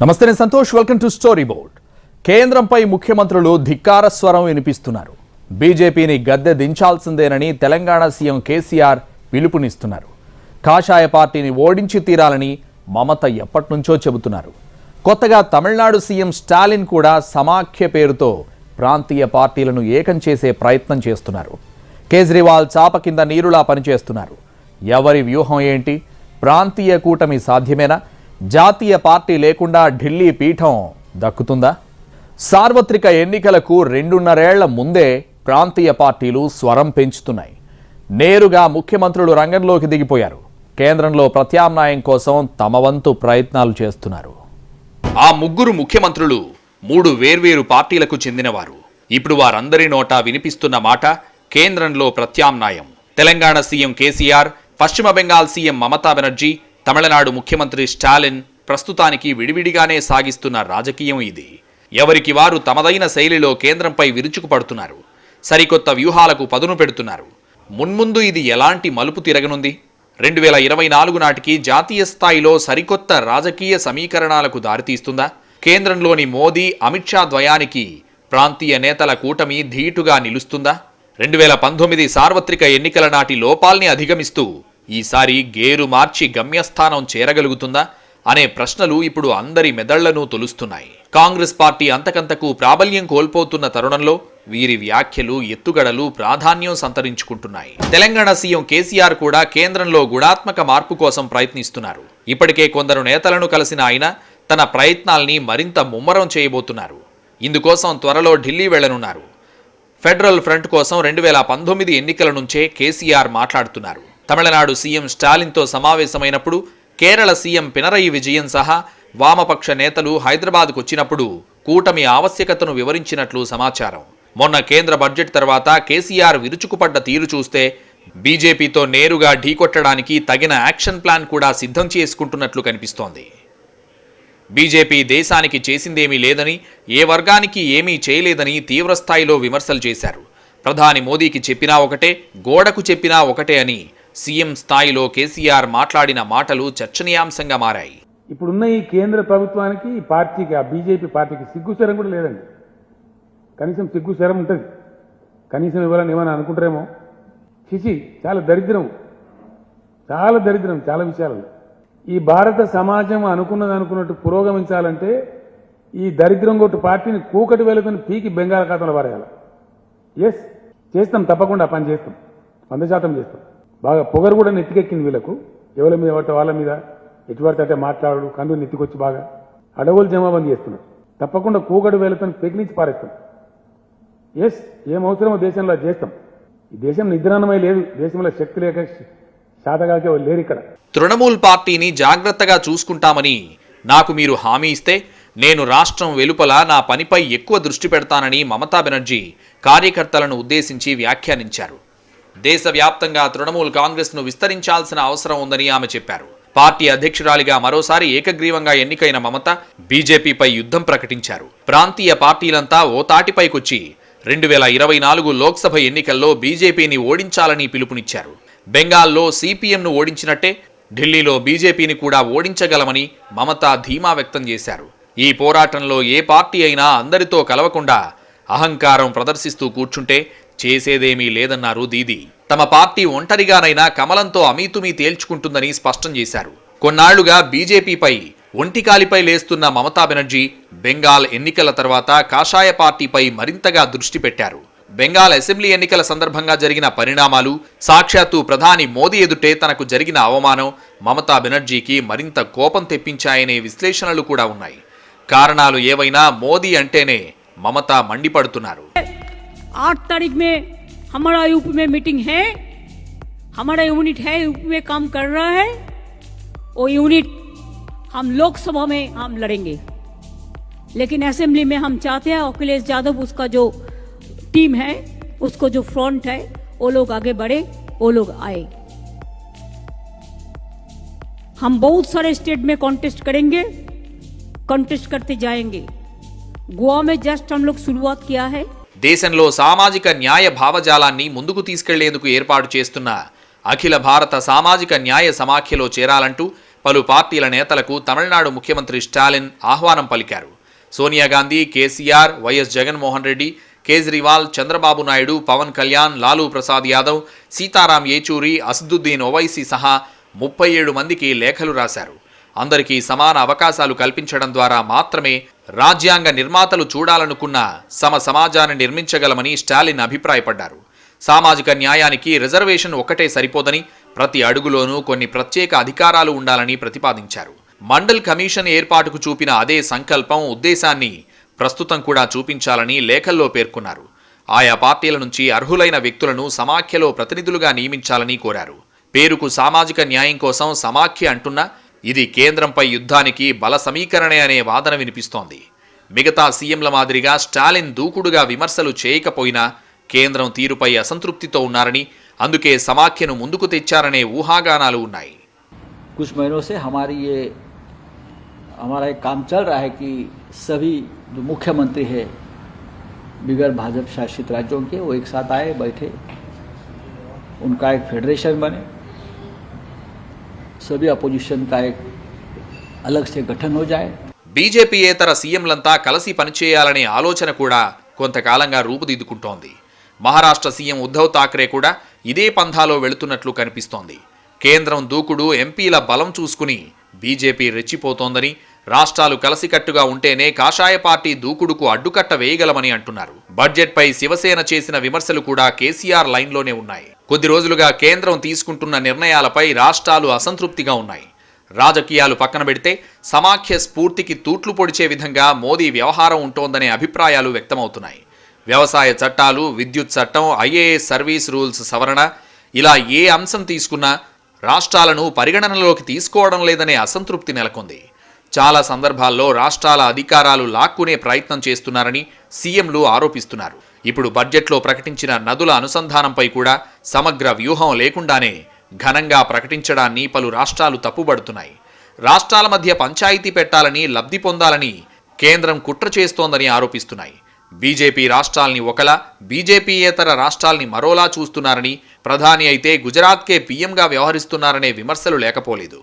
నమస్తే నేను Santosh welcome to story board కేంద్రంపై ముఖ్యమంత్రులు ధిక్కార స్వరం వినిపిస్తున్నారు బీజేపీని గద్దె దించాల్సిందేనని తెలంగాణ సీఎం కేసీఆర్ పిలుపునిస్తున్నారు కాషాయ పార్టీని ఓడించి తీరాలని మమత ఎప్పటినుంచో చెబుతున్నారు కొత్తగా తమిళనాడు సీఎం స్టాలిన్ కూడా సమాఖ్య పేరుతో ప్రాంతీయ పార్టీలను ఏకం చేసే ప్రయత్నం చేస్తున్నారు కేజ్రీవాల్ చాప కింద నీరులా పనిచేస్తున్నారు ఎవరి వ్యూహం ఏంటి ప్రాంతీయ కూటమి సాధ్యమేనా జాతీయ పార్టీ లేకుండా ఢిల్లీ పీఠం దక్కుతుందా సార్వత్రిక ఎన్నికలకు 2.5 ఏళ్ల ముందే ప్రాంతీయ పార్టీలు స్వరం పెంచుతున్నాయి నేరుగా ముఖ్యమంత్రులు రంగంలోకి దిగిపోయారు కేంద్రంలో ప్రత్యామ్నాయం కోసం తమ వంతు ప్రయత్నాలు చేస్తున్నారు ఆ ముగ్గురు ముఖ్యమంత్రులు 3 వేర్వేరు పార్టీలకు చెందినవారు ఇప్పుడు వారందరి నోటా వినిపిస్తున్న మాట కేంద్రంలో ప్రత్యామ్నాయం తెలంగాణ సీఎం కేసీఆర్ పశ్చిమ బెంగాల్ సీఎం మమతా బెనర్జీ తమిళనాడు ముఖ్యమంత్రి స్టాలిన్ ప్రస్తుతానికి విడివిడిగానే సాగిస్తున్న రాజకీయం ఇది ఎవరికి వారు తమదైన శైలిలో కేంద్రంపై విరుచుకుపడుతున్నారు సరికొత్త వ్యూహాలకు పదును పెడుతున్నారు మున్ముందు ఇది ఎలాంటి మలుపు తిరగనుంది 2024 నాటికి జాతీయ స్థాయిలో సరికొత్త రాజకీయ సమీకరణాలకు దారితీస్తుందా కేంద్రంలోని మోదీ అమిత్ షా ద్వయానికి ప్రాంతీయ నేతల కూటమి ధీటుగా నిలుస్తుందా 2019 సార్వత్రిక ఎన్నికల నాటి లోపాల్ని అధిగమిస్తూ ఈసారి గేరు మార్చి గమ్యస్థానం చేరగలుగుతుందా అనే ప్రశ్నలు ఇప్పుడు అందరి మెదళ్లను తొలుస్తున్నాయి కాంగ్రెస్ పార్టీ అంతకంతకు ప్రాబల్యం కోల్పోతున్న తరుణంలో వీరి వ్యాఖ్యలు ఎత్తుగడలు ప్రాధాన్యం సంతరించుకుంటున్నాయి తెలంగాణ సీఎం కేసీఆర్ కూడా కేంద్రంలో గుణాత్మక మార్పు కోసం ప్రయత్నిస్తున్నారు ఇప్పటికే కొందరు నేతలను కలిసిన ఆయన తన ప్రయత్నాల్ని మరింత ముమ్మరం చేయబోతున్నారు ఇందుకోసం త్వరలో ఢిల్లీ వెళ్లనున్నారు ఫెడరల్ ఫ్రంట్ కోసం 2019 ఎన్నికల నుంచే కేసీఆర్ మాట్లాడుతున్నారు తమిళనాడు సీఎం స్టాలిన్తో సమావేశమైనప్పుడు కేరళ సీఎం పినరయి విజయన్ సహా వామపక్ష నేతలు హైదరాబాద్కు వచ్చినప్పుడు కూటమి ఆవశ్యకతను వివరించినట్లు సమాచారం మొన్న కేంద్ర బడ్జెట్ తర్వాత కేసీఆర్ విరుచుకుపడ్డ తీరు చూస్తే బీజేపీతో నేరుగా ఢీకొట్టడానికి తగిన యాక్షన్ ప్లాన్ కూడా సిద్ధం చేసుకుంటున్నట్లు కనిపిస్తోంది బీజేపీ దేశానికి చేసిందేమీ లేదని ఏ వర్గానికి ఏమీ చేయలేదని తీవ్రస్థాయిలో విమర్శలు చేశారు ప్రధాని మోదీకి చెప్పినా ఒకటే గోడకు చెప్పినా ఒకటే అని సీఎం స్థాయిలో కేసీఆర్ మాట్లాడిన మాటలు చర్చనీయాంశంగా మారాయి ఇప్పుడున్న ఈ కేంద్ర ప్రభుత్వానికి ఈ పార్టీకి ఆ బీజేపీ పార్టీకి సిగ్గుశరం కూడా లేదండి కనీసం సిగ్గుశరం ఉంటుంది కనీసం ఇవ్వాలని ఏమైనా అనుకుంటారేమో చిచి చాలా దరిద్రం చాలా విషయాలు ఈ భారత సమాజం అనుకున్నట్టు పురోగమించాలంటే ఈ దరిద్రం కొట్టు పార్టీని కూకటి వెలుగుని పీకి బెంగాల్ ఖాతాలో పారేయాలి ఎస్ చేస్తాం తప్పకుండా పని చేస్తాం 100% చేస్తాం బాగా పొగరు కూడా నెత్తికెక్కింది వీళ్ళకు ఎవరి మీద వాళ్ళ మీద ఎటువంటి అంటే మాట్లాడు కన్ను నెత్తికొచ్చి బాగా అడవులు జమాబందీ చేస్తున్నారు తప్పకుండా కూకటి వెలుగుని పెకిలించి పారేస్తాం ఎస్ ఏం అవసరమో దేశంలో చేస్తాం ఈ దేశం నిద్రాన్నమై లేదు దేశంలో శక్తి లేక శాతగాకే లేరు ఇక్కడ తృణమూల్ పార్టీని జాగ్రత్తగా చూసుకుంటామని నాకు మీరు హామీ ఇస్తే నేను రాష్ట్రం వెలుపల నా పనిపై ఎక్కువ దృష్టి పెడతానని మమతా బెనర్జీ కార్యకర్తలను ఉద్దేశించి వ్యాఖ్యానించారు దేశవ్యాప్తంగా తృణమూల్ కాంగ్రెస్ను విస్తరించాల్సిన అవసరం ఉందని ఆమె చెప్పారు పార్టీ అధ్యక్షురాలిగా మరోసారి ఏకగ్రీవంగా ఎన్నికైన మమత బీజేపీపై యుద్ధం ప్రకటించారు ప్రాంతీయ పార్టీలంతా ఓ తాటిపైకొచ్చి 2024 లోక్సభ ఎన్నికల్లో బీజేపీని ఓడించాలని పిలుపునిచ్చారు బెంగాల్లో సిపిఎంను ఓడించినట్టే ఢిల్లీలో బీజేపీని కూడా ఓడించగలమని మమత ధీమా వ్యక్తం చేశారు ఈ పోరాటంలో ఏ పార్టీ అయినా అందరితో కలవకుండా అహంకారం ప్రదర్శిస్తూ కూర్చుంటే చేసేదేమీ లేదన్నారు దీదీ తమ పార్టీ ఒంటరిగానైనా కమలంతో అమీతుమీ తేల్చుకుంటుందని స్పష్టం చేశారు కొన్నాళ్లుగా బీజేపీపై ఒంటికాలిపై లేస్తున్న మమతా బెనర్జీ బెంగాల్ ఎన్నికల తర్వాత కాషాయ పార్టీపై మరింతగా దృష్టి పెట్టారు బెంగాల్ అసెంబ్లీ ఎన్నికల సందర్భంగా జరిగిన పరిణామాలు సాక్షాత్తు ప్రధాని మోదీ ఎదుటే తనకు జరిగిన అవమానం మమతా బెనర్జీకి మరింత కోపం తెప్పించాయనే విశ్లేషణలు కూడా ఉన్నాయి కారణాలు ఏవైనా మోదీ అంటేనే మమత మండిపడుతున్నారు 8 तारीख में हमारा यूपी में मीटिंग है हमारा यूनिट है यूपी में काम कर रहा है वो यूनिट हम लोकसभा में हम लड़ेंगे लेकिन असेंबली में हम चाहते हैं अखिलेश यादव उसका जो टीम है उसको जो फ्रंट है वो लोग आगे बढ़े वो लोग आए हम बहुत सारे स्टेट में कॉन्टेस्ट करेंगे कॉन्टेस्ट करते जाएंगे गोवा में जस्ट हम लोग शुरुआत किया है దేశంలో సామాజిక న్యాయ భావజాలాన్ని ముందుకు తీసుకెళ్లేందుకు ఏర్పాటు చేస్తున్న అఖిల భారత సామాజిక న్యాయ సమాఖ్యలో చేరాలంటూ పలు పార్టీల నేతలకు తమిళనాడు ముఖ్యమంత్రి స్టాలిన్ ఆహ్వానం పలికారు. సోనియా గాంధీ, కేసీఆర్, వైఎస్ జగన్మోహన్ రెడ్డి, కేజ్రీవాల్, చంద్రబాబు నాయుడు, పవన్ కళ్యాణ్, లాలూ ప్రసాద్ యాదవ్, సీతారాం యేచూరి, అసదుద్దీన్ ఓవైసీ సహా 37 మందికి లేఖలు రాశారు. అందరికీ సమాన అవకాశాలు కల్పించడం ద్వారా మాత్రమే రాజ్యాంగ నిర్మాతలు చూడాలనుకున్న సమాజాన్ని నిర్మించగలమని స్టాలిన్ అభిప్రాయపడ్డారు. సామాజిక న్యాయానికి రిజర్వేషన్ ఒక్కటే సరిపోదని, ప్రతి అడుగులోనూ కొన్ని ప్రత్యేక అధికారాలు ఉండాలని ప్రతిపాదించారు. మండల్ కమిషన్ ఏర్పాటుకు చూపిన అదే సంకల్పం, ఉద్దేశాన్ని ప్రస్తుతం కూడా చూపించాలని లేఖల్లో పేర్కొన్నారు. ఆయా పార్టీల నుంచి అర్హులైన వ్యక్తులను సమాఖ్యలో ప్రతినిధులుగా నియమించాలని కోరారు. పేరుకు సామాజిక న్యాయం కోసం సమాఖ్య అంటున్నా ఇది కేంద్రంపై యుద్ధానికి బల సమీకరణే అనే వాదన వినిపిస్తోంది. మిగతా సీఎంల మాదిరిగా స్టాలిన్ దూకుడుగా విమర్శలు చేయకపోయినా కేంద్రం తీరుపై అసంతృప్తితో ఉన్నారని, అందుకే సమాఖ్యను ముందుకు తెచ్చారనే ఊహాగానాలు ఉన్నాయి. कुछ महीनों से हमारा एक काम चल रहा है कि सभी जो मुख्यमंत्री है बिगड़ भाजपा शासित राज्यों के, वो एक साथ आए, बैठे, उनका एक फेडरेशन बने, सभी अपोजिशन का एक अलग से गठन हो जाए. బీజేపీయేతర సీఎంలంతా కలిసి పనిచేయాలనే ఆలోచన కూడా కొంతకాలంగా రూపుదిద్దుకుంటోంది. మహారాష్ట్ర సీఎం ఉద్ధవ్ ఠాక్రే కూడా ఇదే పంథాలో వెళుతున్నట్లు కనిపిస్తోంది. కేంద్రం దూకుడు, ఎంపీల బలం చూసుకుని బీజేపీ రెచ్చిపోతోందని, రాష్ట్రాలు కలిసికట్టుగా ఉంటేనే కాషాయ పార్టీ దూకుడుకు అడ్డుకట్ట వేయగలమని అంటున్నారు. బడ్జెట్పై శివసేన చేసిన విమర్శలు కూడా కేసీఆర్ లైన్లోనే ఉన్నాయి. కొద్ది రోజులుగా కేంద్రం తీసుకుంటున్న నిర్ణయాలపై రాష్ట్రాలు అసంతృప్తిగా ఉన్నాయి. రాజకీయాలు పక్కన పెడితే సమాఖ్య స్ఫూర్తికి తూట్లు పొడిచే విధంగా మోదీ వ్యవహారం ఉంటోందనే అభిప్రాయాలు వ్యక్తమవుతున్నాయి. వ్యవసాయ చట్టాలు, విద్యుత్ చట్టం, ఐఏఎస్ సర్వీస్ రూల్స్ సవరణ, ఇలా ఏ అంశం తీసుకున్నా రాష్ట్రాలను పరిగణనలోకి తీసుకోవడం లేదనే అసంతృప్తి నెలకొంది. చాలా సందర్భాల్లో రాష్ట్రాల అధికారాలు లాక్కునే ప్రయత్నం చేస్తున్నారని సీఎంలు ఆరోపిస్తున్నారు. ఇప్పుడు బడ్జెట్లో ప్రకటించిన నదుల అనుసంధానంపై కూడా సమగ్ర వ్యూహం లేకుండానే ఘనంగా ప్రకటించడాన్ని పలు రాష్ట్రాలు తప్పుబడుతున్నాయి. రాష్ట్రాల మధ్య పంచాయతీ పెట్టాలని, లబ్ధి పొందాలని కేంద్రం కుట్ర చేస్తోందని ఆరోపిస్తున్నాయి. బీజేపీ రాష్ట్రాల్ని ఒకలా, బీజేపీయేతర రాష్ట్రాల్ని మరోలా చూస్తున్నారని, ప్రధాని అయితే గుజరాత్కే పీఎంగా వ్యవహరిస్తున్నారనే విమర్శలు లేకపోలేదు.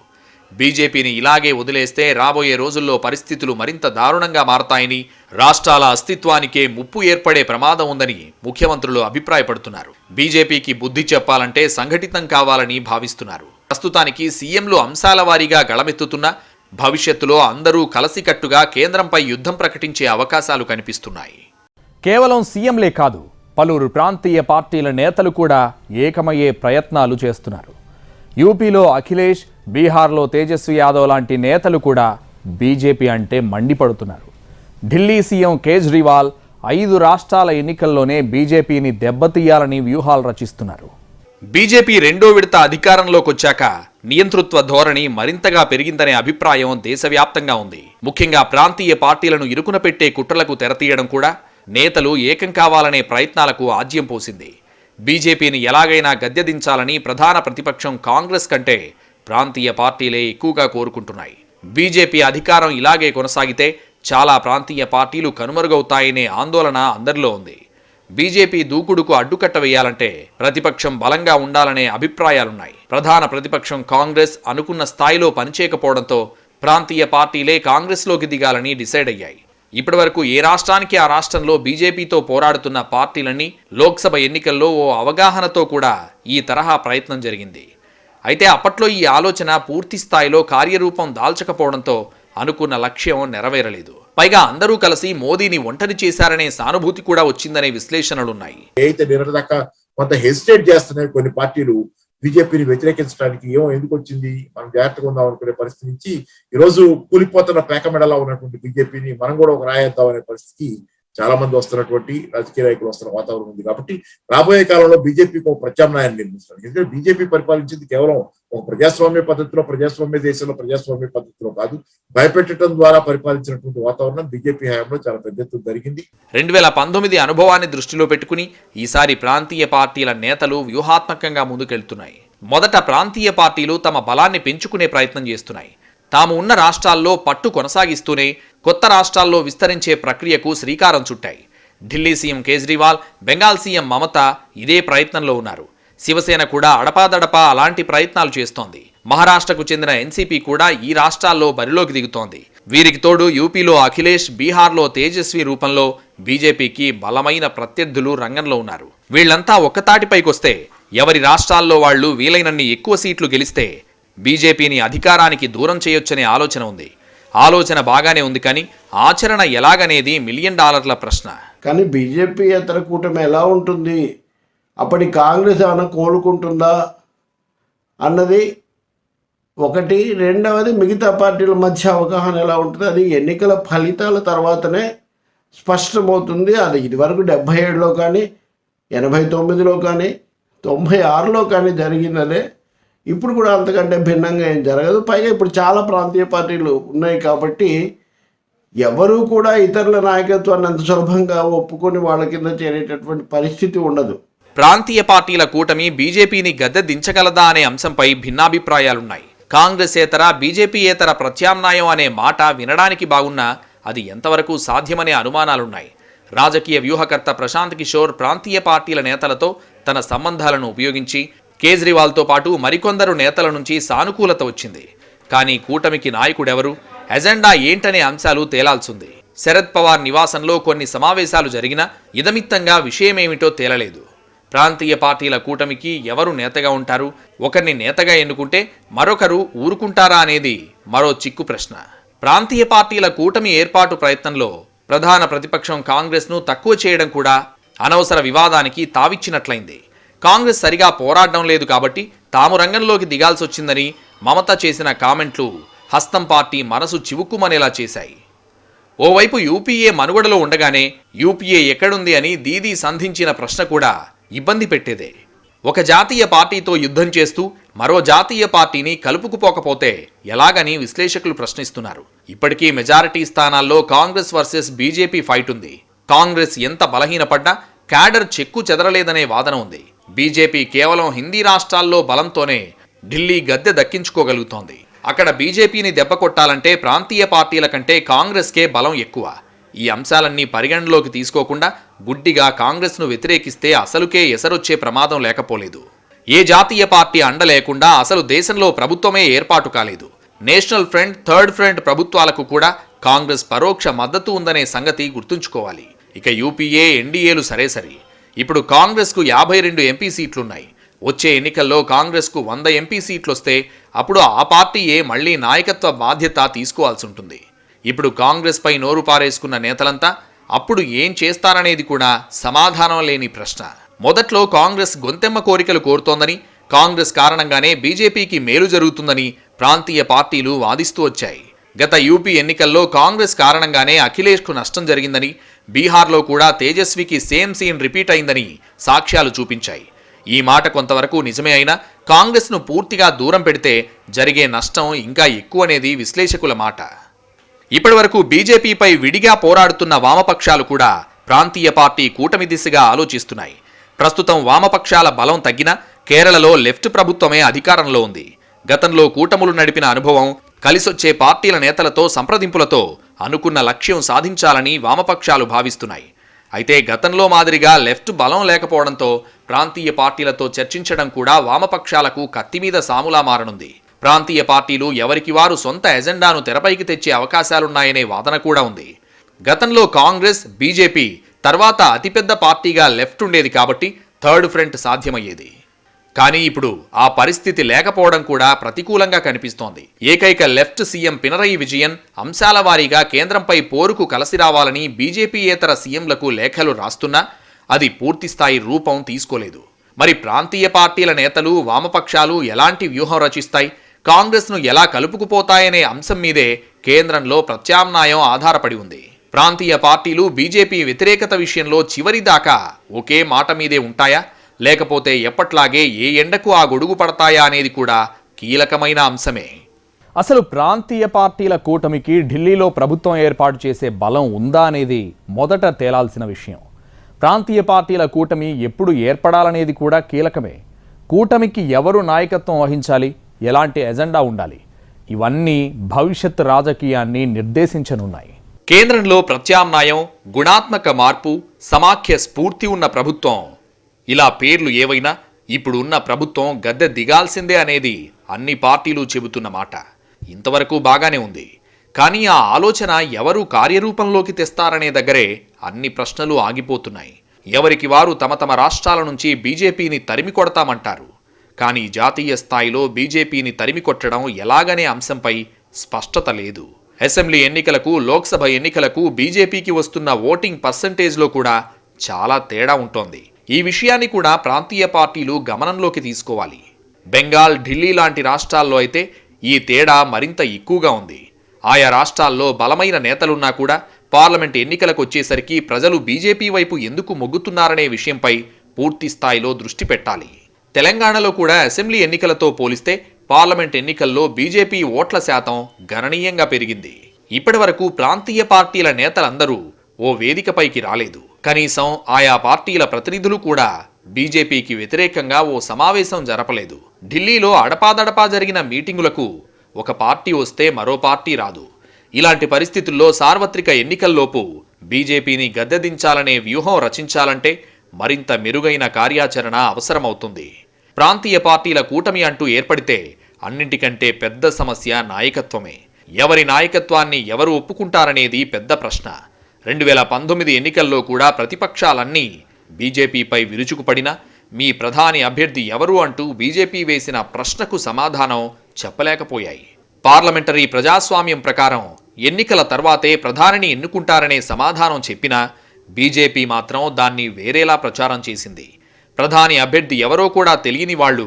బీజేపీని ఇలాగే వదిలేస్తే రాబోయే రోజుల్లో పరిస్థితులు మరింత దారుణంగా మారతాయని, రాష్ట్రాల అస్తిత్వానికే ముప్పు ఏర్పడే ప్రమాదం ఉందని ముఖ్యమంత్రులు అభిప్రాయపడుతున్నారు. బీజేపీకి బుద్ధి చెప్పాలంటే సంఘటితం కావాలని భావిస్తున్నారు. ప్రస్తుతానికి సీఎంలు అంశాల వారీగా గళమెత్తుతున్నా భవిష్యత్తులో అందరూ కలిసికట్టుగా కేంద్రంపై యుద్ధం ప్రకటించే అవకాశాలు కనిపిస్తున్నాయి. కేవలం సీఎంలే కాదు, పలువురు ప్రాంతీయ పార్టీల నేతలు కూడా ఏకమయ్యే ప్రయత్నాలు చేస్తున్నారు. యూపీలో అఖిలేష్, బీహార్లో తేజస్వి యాదవ్ లాంటి నేతలు కూడా బీజేపీ అంటే మండిపడుతున్నారు. ఢిల్లీ సీఎం కేజ్రీవాల్ 5 రాష్ట్రాల ఎన్నికల్లోనే బీజేపీని దెబ్బతీయాలని వ్యూహాలు రచిస్తున్నారు. బీజేపీ రెండో విడత అధికారంలోకి వచ్చాక నియంతృత్వ ధోరణి మరింతగా పెరిగిందనే అభిప్రాయం దేశవ్యాప్తంగా ఉంది. ముఖ్యంగా ప్రాంతీయ పార్టీలను ఇరుకున పెట్టే కుట్రలకు తెరతీయడం కూడా నేతలు ఏకం కావాలనే ప్రయత్నాలకు ఆజ్యం పోసింది. బీజేపీని ఎలాగైనా గద్దెదించాలని ప్రధాన ప్రతిపక్షం కాంగ్రెస్ కంటే ప్రాంతీయ పార్టీలే ఎక్కువగా కోరుకుంటున్నాయి. బీజేపీ అధికారం ఇలాగే కొనసాగితే చాలా ప్రాంతీయ పార్టీలు కనుమరుగవుతాయనే ఆందోళన అందరిలో ఉంది. బీజేపీ దూకుడుకు అడ్డుకట్ట వేయాలంటే ప్రతిపక్షం బలంగా ఉండాలనే అభిప్రాయాలున్నాయి. ప్రధాన ప్రతిపక్షం కాంగ్రెస్ అనుకున్న స్థాయిలో పనిచేయకపోవడంతో ప్రాంతీయ పార్టీలే కాంగ్రెస్లోకి దిగాలని డిసైడ్ అయ్యాయి. ఇప్పటివరకు ఏ రాష్ట్రానికి ఆ రాష్ట్రంలో బీజేపీతో పోరాడుతున్న పార్టీలన్నీ లోక్సభ ఎన్నికల్లో ఓ అవగాహనతో కూడా ఈ తరహా ప్రయత్నం జరిగింది. అయితే అప్పట్లో ఈ ఆలోచన పూర్తి స్థాయిలో కార్యరూపం దాల్చకపోవడంతో అనుకున్న లక్ష్యం నెరవేరలేదు. పైగా అందరూ కలిసి మోదీని ఒంటరి చేశారనే సానుభూతి కూడా వచ్చిందనే విశ్లేషణలున్నాయి. అయితే నిరదాకా కొంత హెసిటేట్ చేస్తున్నాయి కొన్ని పార్టీలు బీజేపీని వ్యతిరేకించడానికి. ఎందుకు వచ్చింది, మనం జాగ్రత్తగా ఉందాం అనుకునే పరిస్థితి నుంచి ఈరోజు కూలిపోతున్న పేకమెడలా ఉన్నటువంటి బీజేపీని మనం కూడా ఒక రాయేద్దాం అనే పరిస్థితికి చాలా మంది వస్తున్నటువంటి రాజకీయ నాయకులు వస్తున్న వాతావరణం ఉంది. కాబట్టి రాబోయే కాలంలో బీజేపీకి ఒక ప్రత్యామ్నాయాన్ని నిర్మిస్తారు. ఎందుకంటే బీజేపీ పరిపాలించింది కేవలం ఒక ప్రజాస్వామ్య పద్ధతిలో, ప్రజాస్వామ్య దేశంలో ప్రజాస్వామ్య పద్ధతిలో కాదు, భయపెట్టడం ద్వారా పరిపాలించినటువంటి వాతావరణం బీజేపీ హయాంలో చాలా పెద్ద ఎత్తున జరిగింది. 2019 అనుభవాన్ని దృష్టిలో పెట్టుకుని ఈసారి ప్రాంతీయ పార్టీల నేతలు వ్యూహాత్మకంగా ముందుకెళ్తున్నాయి. మొదట ప్రాంతీయ పార్టీలు తమ బలాన్ని పెంచుకునే ప్రయత్నం చేస్తున్నాయి. తాము ఉన్న రాష్ట్రాల్లో పట్టు కొనసాగిస్తూనే కొత్త రాష్ట్రాల్లో విస్తరించే ప్రక్రియకు శ్రీకారం చుట్టాయి. ఢిల్లీ సీఎం కేజ్రీవాల్, బెంగాల్ సీఎం మమత ఇదే ప్రయత్నంలో ఉన్నారు. శివసేన కూడా అడపాదడపా అలాంటి ప్రయత్నాలు చేస్తోంది. మహారాష్ట్రకు చెందిన ఎన్సీపీ కూడా ఈ రాష్ట్రాల్లో బరిలోకి దిగుతోంది. వీరికి తోడు యూపీలో అఖిలేష్, బీహార్లో తేజస్వి రూపంలో బీజేపీకి బలమైన ప్రత్యర్థులు రంగంలో ఉన్నారు. వీళ్లంతా ఒక్కతాటిపైకొస్తే ఎవరి రాష్ట్రాల్లో వాళ్లు వీలైనన్ని ఎక్కువ సీట్లు గెలిస్తే బీజేపీని అధికారానికి దూరం చేయొచ్చనే ఆలోచన ఉంది. ఆలోచన బాగానే ఉంది, కానీ ఆచరణ ఎలాగనేది $1 మిలియన్ ప్రశ్న. కానీ బీజేపీ ఇతర కూటమి ఎలా ఉంటుంది, అప్పటి కాంగ్రెస్ ఏమైనా కోలుకుంటుందా అన్నది ఒకటి. రెండవది మిగతా పార్టీల మధ్య అవగాహన ఎలా ఉంటుంది, అది ఎన్నికల ఫలితాల తర్వాతనే స్పష్టమవుతుంది. అది ఇదివరకు 77లో కానీ 89లో కానీ 96లో కానీ జరిగినదే. ఇప్పుడు కూడా అంతకంటే భిన్నంగా ఏం జరగదు. పైగా ఇప్పుడు చాలా ప్రాంతీయ పార్టీలు ఉన్నాయి కాబట్టి ఎవరూ కూడా ఇతరుల నాయకత్వాన్ని అంత సులభంగా ఒప్పుకొని వాళ్ళ కింద చేరేటటువంటి పరిస్థితి ఉండదు. ప్రాంతీయ పార్టీల కూటమి బీజేపీని గద్దె దించగలదా అనే అంశంపై భిన్నాభిప్రాయాలున్నాయి. కాంగ్రెసేతర, బీజేపీయేతర ప్రత్యామ్నాయం అనే మాట వినడానికి బాగున్నా అది ఎంతవరకు సాధ్యమనే అనుమానాలున్నాయి. రాజకీయ వ్యూహకర్త ప్రశాంత్ కిషోర్ ప్రాంతీయ పార్టీల నేతలతో తన సంబంధాలను ఉపయోగించి కేజ్రీవాల్తో పాటు మరికొందరు నేతల నుంచి సానుకూలత వచ్చింది. కానీ కూటమికి నాయకుడెవరు, ఎజెండా ఏంటనే అంశాలు తేలాల్సింది. శరద్ పవార్ నివాసంలో కొన్ని సమావేశాలు జరిగినా ఇదమిత్తంగా విషయమేమిటో తేలలేదు. ప్రాంతీయ పార్టీల కూటమికి ఎవరు నేతగా ఉంటారు, ఒకరిని నేతగా ఎన్నుకుంటే మరొకరు ఊరుకుంటారా అనేది మరో చిక్కు ప్రశ్న. ప్రాంతీయ పార్టీల కూటమి ఏర్పాటు ప్రయత్నంలో ప్రధాన ప్రతిపక్షం కాంగ్రెస్ను తక్కువ చేయడం కూడా అనవసర వివాదానికి తావిచ్చినట్లయింది. కాంగ్రెస్ సరిగా పోరాడడం లేదు కాబట్టి తాము రంగంలోకి దిగాల్సొచ్చిందని మమత చేసిన కామెంట్లు హస్తం పార్టీ మనసు చివుక్కుమనేలా చేశాయి. ఓవైపు యూపీఏ మనుగడలో ఉండగానే యూపీఏ ఎక్కడుంది అని దీదీ సంధించిన ప్రశ్న కూడా ఇబ్బంది పెట్టేదే. ఒక జాతీయ పార్టీతో యుద్ధం చేస్తూ మరో జాతీయ పార్టీని కలుపుకుపోకపోతే ఎలాగని విశ్లేషకులు ప్రశ్నిస్తున్నారు. ఇప్పటికీ మెజారిటీ స్థానాల్లో కాంగ్రెస్ వర్సెస్ బీజేపీ ఫైట్ ఉంది. కాంగ్రెస్ ఎంత బలహీనపడ్డా క్యాడర్ చెక్కు చెదరలేదనే వాదన ఉంది. బీజేపీ కేవలం హిందీ రాష్ట్రాల్లో బలంతోనే ఢిల్లీ గద్దె దక్కించుకోగలుగుతోంది. అక్కడ బీజేపీని దెబ్బకొట్టాలంటే ప్రాంతీయ పార్టీల కంటే కాంగ్రెస్కే బలం ఎక్కువ. ఈ అంశాలన్నీ పరిగణలోకి తీసుకోకుండా గుడ్డిగా కాంగ్రెస్ను వ్యతిరేకిస్తే అసలుకే ఎసరొచ్చే ప్రమాదం లేకపోలేదు. ఏ జాతీయ పార్టీ అండ లేకుండా అసలు దేశంలో ప్రభుత్వమే ఏర్పాటు కాలేదు. నేషనల్ ఫ్రంట్, థర్డ్ ఫ్రంట్ ప్రభుత్వాలకు కూడా కాంగ్రెస్ పరోక్ష మద్దతు ఉందనే సంగతి గుర్తుంచుకోవాలి. ఇక యూపీఏ, ఎన్డీఏలు సరే, ఇప్పుడు కాంగ్రెస్కు 52 ఎంపీ సీట్లున్నాయి. వచ్చే ఎన్నికల్లో కాంగ్రెస్కు 100 ఎంపీ సీట్లొస్తే అప్పుడు ఆ పార్టీయే మళ్లీ నాయకత్వ బాధ్యత తీసుకోవాల్సి ఉంటుంది. ఇప్పుడు కాంగ్రెస్పై నోరు పారేసుకున్న నేతలంతా అప్పుడు ఏం చేస్తారనేది కూడా సమాధానం లేని ప్రశ్న. మొదట్లో కాంగ్రెస్ గొంతెమ్మ కోరికలు కోరుతోందని, కాంగ్రెస్ కారణంగానే బీజేపీకి మేలు జరుగుతుందని ప్రాంతీయ పార్టీలు వాదిస్తూ వచ్చాయి. గత యూపీ ఎన్నికల్లో కాంగ్రెస్ కారణంగానే అఖిలేష్కు నష్టం జరిగిందని, బీహార్లో కూడా తేజస్వికి సేమ్ సీన్ రిపీట్ అయిందని సాక్ష్యాలు చూపించాయి. ఈ మాట కొంతవరకు నిజమే అయినా కాంగ్రెస్ను పూర్తిగా దూరం పెడితే జరిగే నష్టం ఇంకా ఎక్కువనేది విశ్లేషకుల మాట. ఇప్పటివరకు బీజేపీపై విడిగా పోరాడుతున్న వామపక్షాలు కూడా ప్రాంతీయ పార్టీ కూటమి దిశగా ఆలోచిస్తున్నాయి. ప్రస్తుతం వామపక్షాల బలం తగ్గినా కేరళలో లెఫ్ట్ ప్రభుత్వమే అధికారంలో ఉంది. గతంలో కూటములు నడిపిన అనుభవం, కలిసొచ్చే పార్టీల నేతలతో సంప్రదింపులతో అనుకున్న లక్ష్యం సాధించాలని వామపక్షాలు భావిస్తున్నాయి. అయితే గతంలో మాదిరిగా లెఫ్ట్ బలం లేకపోవడంతో ప్రాంతీయ పార్టీలతో చర్చించడం కూడా వామపక్షాలకు కత్తిమీద సాములా మారనుంది. ప్రాంతీయ పార్టీలు ఎవరికి వారు సొంత ఎజెండాను తెరపైకి తెచ్చే అవకాశాలున్నాయనే వాదన కూడా ఉంది. గతంలో కాంగ్రెస్, బీజేపీ తర్వాత అతిపెద్ద పార్టీగా లెఫ్ట్ ఉండేది కాబట్టి థర్డ్ ఫ్రంట్ సాధ్యమయ్యేది. కానీ ఇప్పుడు ఆ పరిస్థితి లేకపోవడం కూడా ప్రతికూలంగా కనిపిస్తోంది. ఏకైక లెఫ్ట్ సీఎం పినరయి విజయన్ అంశాల వారీగా కేంద్రంపై పోరుకు కలసి రావాలని బీజేపీయేతర సీఎంలకు లేఖలు రాస్తున్నా అది పూర్తిస్థాయి రూపం తీసుకోలేదు. మరి ప్రాంతీయ పార్టీల నేతలు, వామపక్షాలు ఎలాంటి వ్యూహం రచిస్తాయి, కాంగ్రెస్ను ఎలా కలుపుకుపోతాయనే అంశం మీదే కేంద్రంలో ప్రత్యామ్నాయం ఆధారపడి ఉంది. ప్రాంతీయ పార్టీలు బీజేపీ వ్యతిరేకత విషయంలో చివరి దాకా ఒకే మాట మీదే ఉంటాయా, లేకపోతే ఎప్పట్లాగే ఏ ఎండకు ఆ గొడుగు పడతాయా అనేది కూడా కీలకమైన అంశమే. అసలు ప్రాంతీయ పార్టీల కూటమికి ఢిల్లీలో ప్రభుత్వం ఏర్పాటు చేసే బలం ఉందా అనేది మొదట తేలాల్సిన విషయం. ప్రాంతీయ పార్టీల కూటమి ఎప్పుడు ఏర్పడాలనేది కూడా కీలకమే. కూటమికి ఎవరు నాయకత్వం వహించాలి, ఎలాంటి ఎజెండా ఉండాలి, ఇవన్నీ భవిష్యత్ రాజకీయాన్ని నిర్దేశించనున్నాయి. కేంద్రంలో ప్రత్యామ్నాయం, గుణాత్మక మార్పు, సమాఖ్య స్ఫూర్తి ఉన్న ప్రభుత్వం, ఇలా పేర్లు ఏవైనా ఇప్పుడు ఉన్న ప్రభుత్వం గద్దె దిగాల్సిందే అనేది అన్ని పార్టీలు చెబుతున్న మాట. ఇంతవరకు బాగానే ఉంది. కానీ ఆ ఆలోచన ఎవరు కార్యరూపంలోకి తెస్తారనే దగ్గరే అన్ని ప్రశ్నలు ఆగిపోతున్నాయి. ఎవరికి వారు తమ తమ రాష్ట్రాల నుంచి బీజేపీని తరిమి కొడతామంటారు. కానీ జాతీయ స్థాయిలో బీజేపీని తరిమి కొట్టడం ఎలాగనే అంశంపై స్పష్టత లేదు. అసెంబ్లీ ఎన్నికలకు, లోక్సభ ఎన్నికలకు బీజేపీకి వస్తున్న ఓటింగ్ పర్సంటేజ్లో కూడా చాలా తేడా ఉంటోంది. ఈ విషయాన్ని కూడా ప్రాంతీయ పార్టీలు గమనంలోకి తీసుకోవాలి. బెంగాల్, ఢిల్లీ లాంటి రాష్ట్రాల్లో అయితే ఈ తేడా మరింత ఎక్కువగా ఉంది. ఆయా రాష్ట్రాల్లో బలమైన నేతలున్నా కూడా పార్లమెంట్ ఎన్నికలకు వచ్చేసరికి ప్రజలు బీజేపీ వైపు ఎందుకు మొగ్గుతున్నారనే విషయంపై పూర్తి స్థాయిలో దృష్టి పెట్టాలి. తెలంగాణలో కూడా అసెంబ్లీ ఎన్నికలతో పోలిస్తే పార్లమెంట్ ఎన్నికల్లో బీజేపీ ఓట్ల శాతం గణనీయంగా పెరిగింది. ఇప్పటివరకు ప్రాంతీయ పార్టీల నేతలందరూ ఓ వేదికపైకి రాలేదు. కనీసం ఆయా పార్టీల ప్రతినిధులు కూడా బీజేపీకి వ్యతిరేకంగా ఓ సమావేశం జరపలేదు. ఢిల్లీలో అడపాదడపా జరిగిన మీటింగులకు ఒక పార్టీ వస్తే మరో పార్టీ రాదు. ఇలాంటి పరిస్థితుల్లో సార్వత్రిక ఎన్నికల్లోపు బీజేపీని గద్దెదించాలనే వ్యూహం రచించాలంటే మరింత మెరుగైన కార్యాచరణ అవసరమవుతుంది. ప్రాంతీయ పార్టీల కూటమి అంటూ ఏర్పడితే అన్నింటికంటే పెద్ద సమస్య నాయకత్వమే. ఎవరి నాయకత్వాన్ని ఎవరు ఒప్పుకుంటారనేది పెద్ద ప్రశ్న. 2019 ఎన్నికల్లో కూడా ప్రతిపక్షాలన్నీ బీజేపీపై విరుచుకుపడినా మీ ప్రధాని అభ్యర్థి ఎవరు అంటూ బీజేపీ వేసిన ప్రశ్నకు సమాధానం చెప్పలేకపోయాయి. పార్లమెంటరీ ప్రజాస్వామ్యం ప్రకారం ఎన్నికల తర్వాతే ప్రధానిని ఎన్నుకుంటారనే సమాధానం చెప్పినా బీజేపీ మాత్రం దాన్ని వేరేలా ప్రచారం చేసింది. ప్రధాని అభ్యర్థి ఎవరో కూడా తెలియని వాళ్లు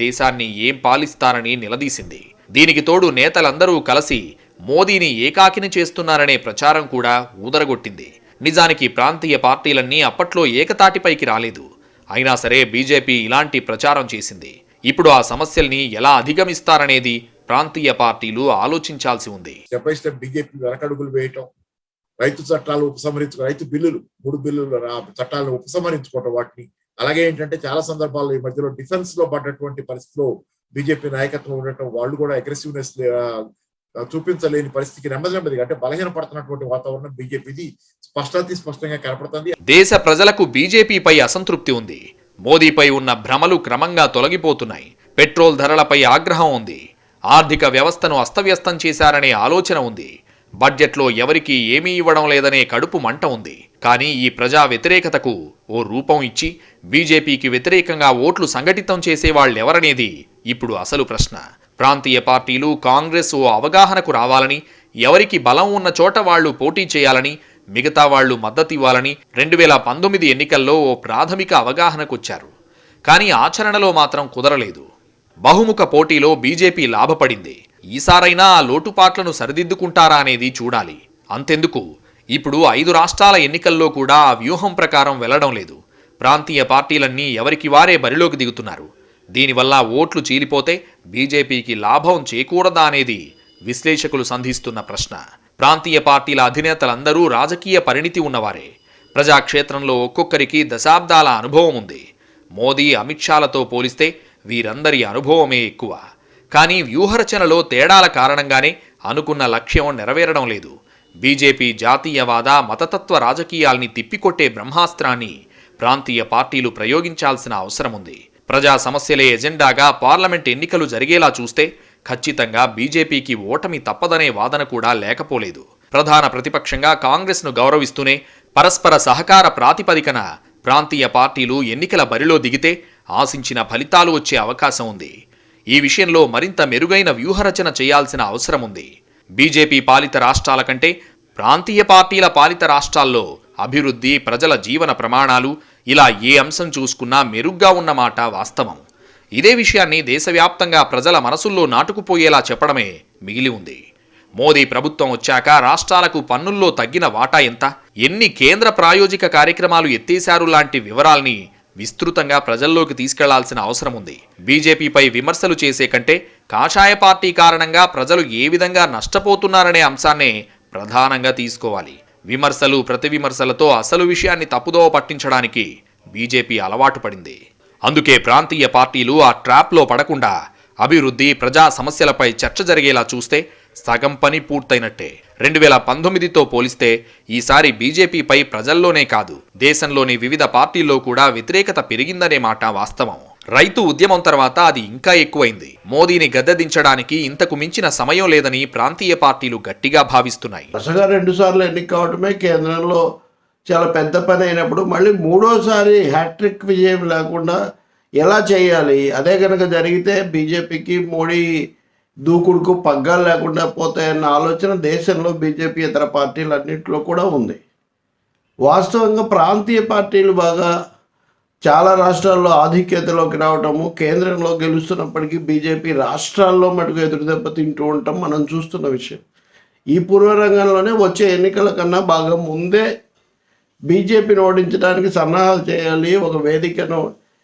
దేశాన్ని ఏం పాలిస్తారని నిలదీసింది. దీనికి తోడు నేతలందరూ కలిసి మోదీని ఏకాకిని చేస్తున్నారనే ప్రచారం కూడా ఊదరగొట్టింది. నిజానికి ప్రాంతీయ పార్టీలన్నీ అప్పట్లో ఏకతాటిపైకి రాలేదు. అయినా సరే బీజేపీ ఇలాంటి ప్రచారం చేసింది. ఇప్పుడు ఆ సమస్యల్ని ఎలా అధిగమిస్తారనేది ప్రాంతీయ పార్టీలు ఆలోచించాల్సి ఉంది. స్టెప్ బై స్టెప్ బీజేపీ వెనకడుగులు వేయటం, రైతు చట్టాలు ఉపసంహరించుకో, రైతు బిల్లులు 3 బిల్లులు చట్టాలను ఉపసంహరించుకోవటం, వాటిని అలాగే ఏంటంటే చాలా సందర్భాల్లో ఈ మధ్యలో డిఫెన్స్ లో పడ్డటువంటి పరిస్థితిలో బీజేపీ నాయకత్వం ఉండటం, వాళ్ళు కూడా అగ్రెసివ్నెస్ చూపించలేని పరిస్థితికి నెమ్మదిగా అంటే బలహీనపడుతున్నటువంటి వాతావరణం బీజేపీది స్పష్టంగా కనపడుతుంది. దేశ ప్రజలకు బీజేపీపై అసంతృప్తి ఉంది. మోదీపై ఉన్న భ్రమలు క్రమంగా తొలగిపోతున్నాయి. పెట్రోల్ ధరలపై ఆగ్రహం ఉంది. ఆర్థిక వ్యవస్థను అస్తవ్యస్తం చేశారనే ఆలోచన ఉంది. బడ్జెట్లో ఎవరికీ ఏమీ ఇవ్వడం లేదనే కడుపు మంట ఉంది. కానీ ఈ ప్రజా వ్యతిరేకతకు ఓ రూపం ఇచ్చి బీజేపీకి వ్యతిరేకంగా ఓట్లు సంఘటితం చేసేవాళ్లెవరనేది ఇప్పుడు అసలు ప్రశ్న. ప్రాంతీయ పార్టీలు, కాంగ్రెస్ ఓ అవగాహనకు రావాలని, ఎవరికి బలం ఉన్న చోట వాళ్లు పోటీ చేయాలని, మిగతా వాళ్లు మద్దతివ్వాలని 2019 ఎన్నికల్లో ఓ ప్రాథమిక అవగాహనకొచ్చారు. కానీ ఆచరణలో మాత్రం కుదరలేదు. బహుముఖ పోటీలో బీజేపీ లాభపడింది. ఈసారైనా ఆ లోటుపాట్లను సరిదిద్దుకుంటారా అనేది చూడాలి. అంతెందుకు, ఇప్పుడు 5 రాష్ట్రాల ఎన్నికల్లో కూడా ఆ వ్యూహం ప్రకారం వెళ్లడం లేదు. ప్రాంతీయ పార్టీలన్నీ ఎవరికి వారే బరిలోకి దిగుతున్నారు. దీనివల్ల ఓట్లు చీలిపోతే బీజేపీకి లాభం చేకూరదా అనేది విశ్లేషకులు సంధిస్తున్న ప్రశ్న. ప్రాంతీయ పార్టీల అధినేతలందరూ రాజకీయ పరిణితి ఉన్నవారే. ప్రజాక్షేత్రంలో ఒక్కొక్కరికి దశాబ్దాల అనుభవం ఉంది. మోదీ, అమిత్ షాలతో పోలిస్తే వీరందరి అనుభవమే ఎక్కువ. కానీ వ్యూహరచనలో తేడాల కారణంగానే అనుకున్న లక్ష్యం నెరవేరడం లేదు. బీజేపీ జాతీయవాద, మతతత్వ రాజకీయాల్ని తిప్పికొట్టే బ్రహ్మాస్త్రాన్ని ప్రాంతీయ పార్టీలు ప్రయోగించాల్సిన అవసరముంది. ప్రజా సమస్యలే ఎజెండాగా పార్లమెంట్ ఎన్నికలు జరిగేలా చూస్తే ఖచ్చితంగా బీజేపీకి ఓటమి తప్పదనే వాదన కూడా లేకపోలేదు. ప్రధాన ప్రతిపక్షంగా కాంగ్రెస్ను గౌరవిస్తూనే పరస్పర సహకార ప్రాతిపదికన ప్రాంతీయ పార్టీలు ఎన్నికల బరిలో దిగితే ఆశించిన ఫలితాలు వచ్చే అవకాశం ఉంది. ఈ విషయంలో మరింత మెరుగైన వ్యూహరచన చేయాల్సిన అవసరం ఉంది. బీజేపీ పాలిత రాష్ట్రాల కంటే ప్రాంతీయ పార్టీల పాలిత రాష్ట్రాల్లో అభివృద్ధి, ప్రజల జీవన ప్రమాణాలు ఇలా ఏ అంశం చూసుకున్నా మెరుగ్గా ఉన్నమాట వాస్తవం. ఇదే విషయాన్ని దేశవ్యాప్తంగా ప్రజల మనసుల్లో నాటుకుపోయేలా చెప్పడమే మిగిలి ఉంది. మోదీ ప్రభుత్వం వచ్చాక రాష్ట్రాలకు పన్నుల్లో తగ్గిన వాటా ఎంత, ఎన్ని కేంద్ర ప్రాయోజిక కార్యక్రమాలు ఎత్తేశారు లాంటి వివరాల్ని విస్తృతంగా ప్రజల్లోకి తీసుకెళ్లాల్సిన అవసరం ఉంది. బీజేపీపై విమర్శలు చేసే కంటే కాషాయ పార్టీ కారణంగా ప్రజలు ఏ విధంగా నష్టపోతున్నారనే అంశాన్నే ప్రధానంగా తీసుకోవాలి. విమర్శలు, ప్రతివిమర్శలతో అసలు విషయాన్ని తప్పుదోవ పట్టించడానికి బీజేపీ అలవాటు పడింది. అందుకే ప్రాంతీయ పార్టీలు ఆ ట్రాప్లో పడకుండా అభివృద్ధి, ప్రజా సమస్యలపై చర్చ జరిగేలా చూస్తే సగం పని పూర్తయినట్టే. 2019తో పోలిస్తే ఈసారి బీజేపీపై ప్రజల్లోనే కాదు, దేశంలోని వివిధ పార్టీల్లో కూడా వ్యతిరేకత పెరిగిందనే మాట వాస్తవం. రైతు ఉద్యమం తర్వాత అది ఇంకా ఎక్కువైంది. మోదీని గద్దెదించడానికి ఇంతకు మించిన సమయం లేదని ప్రాంతీయ పార్టీలు గట్టిగా భావిస్తున్నాయి. వరుసగా 2 సార్లు ఎన్నిక కావటమే కేంద్రంలో చాలా పెద్ద పని అయినప్పుడు మళ్ళీ 3వసారి హ్యాట్రిక్ విజయం లేకుండా ఎలా చేయాలి? అదే కనుక జరిగితే బీజేపీకి మోడీ దూకుడుకు పగ్గాలు లేకుండా పోతాయన్న ఆలోచన దేశంలో బీజేపీ ఇతర పార్టీలన్నింటిలో కూడా ఉంది. వాస్తవంగా ప్రాంతీయ పార్టీలు బాగా చాలా రాష్ట్రాల్లో ఆధిక్యతలోకి రావటము, కేంద్రంలో గెలుస్తున్నప్పటికీ బీజేపీ రాష్ట్రాల్లో మటుకు ఎదురుదెబ్బ తింటూ ఉండటం మనం చూస్తున్న విషయం. ఈ పూర్వరంగంలోనే వచ్చే ఎన్నికల కన్నా బాగా ముందే బీజేపీని ఓడించడానికి సన్నాహాలు చేయాలి, ఒక వేదికను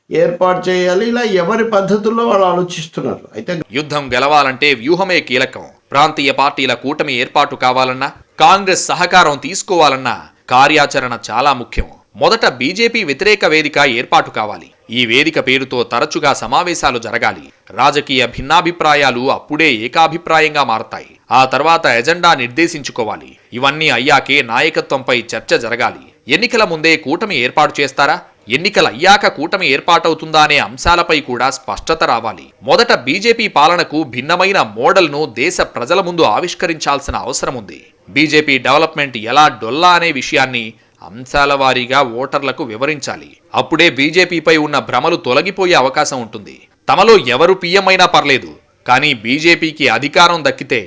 ఏర్పాటు చేయాలి, ఇలా ఎవరి పద్ధతుల్లో వాళ్ళు ఆలోచిస్తున్నారు. అయితే యుద్ధం గెలవాలంటే వ్యూహమే కీలకం. ప్రాంతీయ పార్టీల కూటమి ఏర్పాటు కావాలన్నా, కాంగ్రెస్ సహకారం తీసుకోవాలన్నా కార్యాచరణ చాలా ముఖ్యం. మొదట బీజేపీ వ్యతిరేక వేదిక ఏర్పాటు కావాలి. ఈ వేదిక పేరుతో తరచుగా సమావేశాలు జరగాలి. రాజకీయ భిన్నాభిప్రాయాలు అప్పుడే ఏకాభిప్రాయంగా మారతాయి. ఆ తర్వాత ఎజెండా నిర్దేశించుకోవాలి. ఇవన్నీ అయ్యాకే నాయకత్వంపై చర్చ జరగాలి. ఎన్నికల ముందే కూటమి ఏర్పాటు చేస్తారా, ఎన్నికలయ్యాక కూటమి ఏర్పాటవుతుందా అనే అంశాలపై కూడా స్పష్టత రావాలి. మొదట బీజేపీ పాలనకు భిన్నమైన మోడల్ను దేశ ప్రజల ముందు ఆవిష్కరించాల్సిన అవసరం ఉంది. బీజేపీ డెవలప్మెంట్ ఎలా డొల్లా అనే విషయాన్ని అంశాల వారీగా ఓటర్లకు వివరించాలి. అప్పుడే బీజేపీపై ఉన్న భ్రమలు తొలగిపోయే అవకాశం ఉంటుంది. తమలో ఎవరు పీఎమైనా పర్లేదు, కానీ బీజేపీకి అధికారం దక్కితే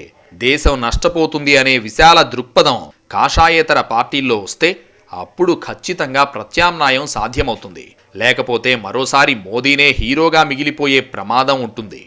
దేశం నష్టపోతుంది అనే విశాల దృక్పథం కాషాయేతర పార్టీల్లో వస్తే అప్పుడు ఖచ్చితంగా ప్రత్యామ్నాయం సాధ్యమవుతుంది. లేకపోతే మరోసారి మోదీనే హీరోగా మిగిలిపోయే ప్రమాదం ఉంటుంది.